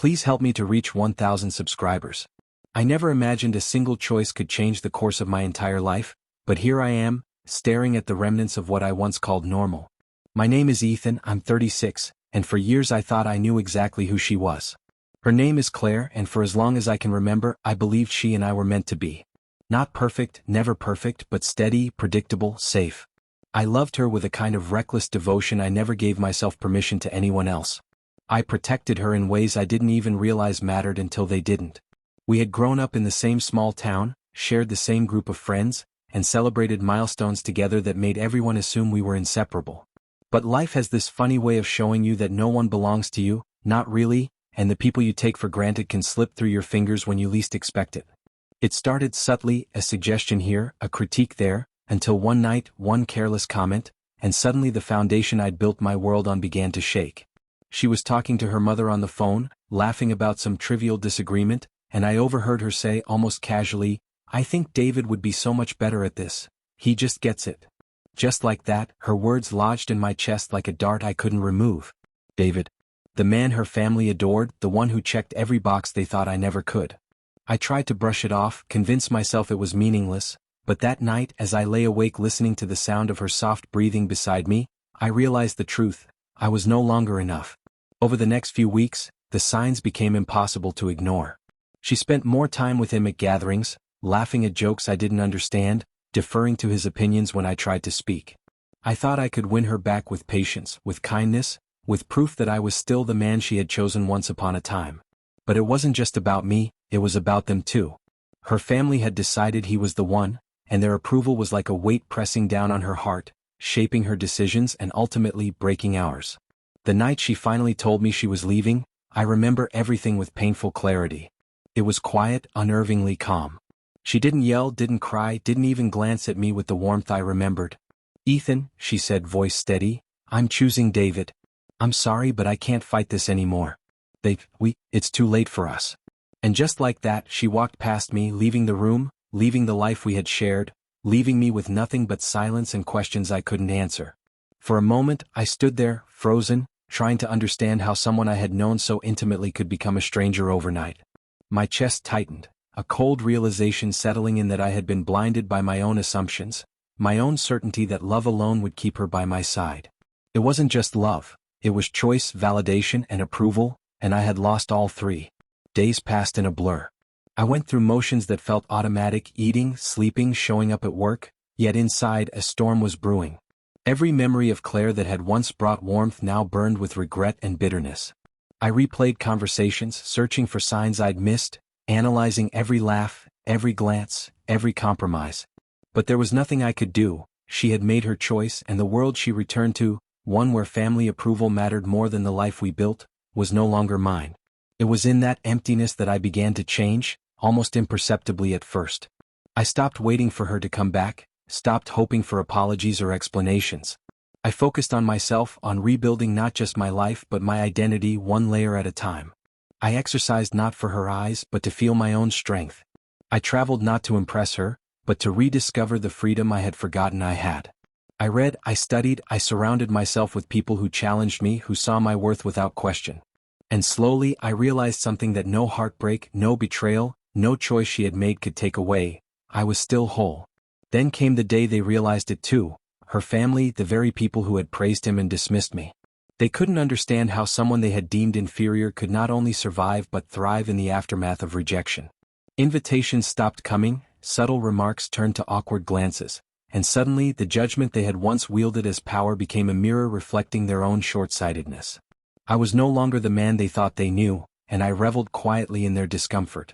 Please help me to reach 1,000 subscribers. I never imagined a single choice could change the course of my entire life, but here I am, staring at the remnants of what I once called normal. My name is Ethan, I'm 36, and for years I thought I knew exactly who she was. Her name is Claire, and for as long as I can remember, I believed she and I were meant to be. Not perfect, never perfect, but steady, predictable, safe. I loved her with a kind of reckless devotion I never gave myself permission to anyone else. I protected her in ways I didn't even realize mattered until they didn't. We had grown up in the same small town, shared the same group of friends, and celebrated milestones together that made everyone assume we were inseparable. But life has this funny way of showing you that no one belongs to you, not really, and the people you take for granted can slip through your fingers when you least expect it. It started subtly, a suggestion here, a critique there, until one night, one careless comment, and suddenly the foundation I'd built my world on began to shake. She was talking to her mother on the phone, laughing about some trivial disagreement, and I overheard her say almost casually, "I think David would be so much better at this. He just gets it." Just like that, her words lodged in my chest like a dart I couldn't remove. David. The man her family adored, the one who checked every box they thought I never could. I tried to brush it off, convince myself it was meaningless, but that night as I lay awake listening to the sound of her soft breathing beside me, I realized the truth. I was no longer enough. Over the next few weeks, the signs became impossible to ignore. She spent more time with him at gatherings, laughing at jokes I didn't understand, deferring to his opinions when I tried to speak. I thought I could win her back with patience, with kindness, with proof that I was still the man she had chosen once upon a time. But it wasn't just about me, it was about them too. Her family had decided he was the one, and their approval was like a weight pressing down on her heart, shaping her decisions and ultimately breaking ours. The night she finally told me she was leaving, I remember everything with painful clarity. It was quiet, unnervingly calm. She didn't yell, didn't cry, didn't even glance at me with the warmth I remembered. "Ethan," she said, voice steady, "I'm choosing David. I'm sorry, but I can't fight this anymore. It's too late for us." And just like that, she walked past me, leaving the room, leaving the life we had shared, leaving me with nothing but silence and questions I couldn't answer. For a moment, I stood there, frozen, trying to understand how someone I had known so intimately could become a stranger overnight. My chest tightened, a cold realization settling in that I had been blinded by my own assumptions, my own certainty that love alone would keep her by my side. It wasn't just love, it was choice, validation, and approval, and I had lost all three. Days passed in a blur. I went through motions that felt automatic, eating, sleeping, showing up at work, yet inside a storm was brewing. Every memory of Claire that had once brought warmth now burned with regret and bitterness. I replayed conversations, searching for signs I'd missed, analyzing every laugh, every glance, every compromise. But there was nothing I could do. She had made her choice, and the world she returned to, one where family approval mattered more than the life we built, was no longer mine. It was in that emptiness that I began to change, almost imperceptibly at first. I stopped waiting for her to come back, stopped hoping for apologies or explanations. I focused on myself, on rebuilding not just my life but my identity one layer at a time. I exercised not for her eyes but to feel my own strength. I traveled not to impress her, but to rediscover the freedom I had forgotten I had. I read, I studied, I surrounded myself with people who challenged me, who saw my worth without question. And slowly I realized something that no heartbreak, no betrayal, no choice she had made could take away. I was still whole. Then came the day they realized it too. Her family, the very people who had praised him and dismissed me. They couldn't understand how someone they had deemed inferior could not only survive but thrive in the aftermath of rejection. Invitations stopped coming, subtle remarks turned to awkward glances, and suddenly the judgment they had once wielded as power became a mirror reflecting their own short-sightedness. I was no longer the man they thought they knew, and I reveled quietly in their discomfort.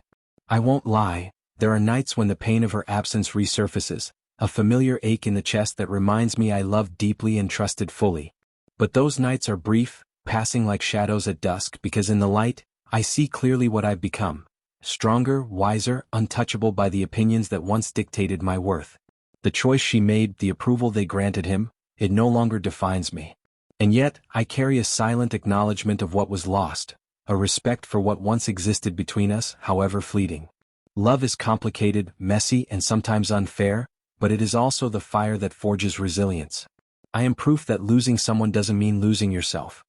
I won't lie, there are nights when the pain of her absence resurfaces, a familiar ache in the chest that reminds me I loved deeply and trusted fully. But those nights are brief, passing like shadows at dusk, because in the light, I see clearly what I've become. Stronger, wiser, untouchable by the opinions that once dictated my worth. The choice she made, the approval they granted him, it no longer defines me. And yet, I carry a silent acknowledgement of what was lost, a respect for what once existed between us, however fleeting. Love is complicated, messy, and sometimes unfair, but it is also the fire that forges resilience. I am proof that losing someone doesn't mean losing yourself.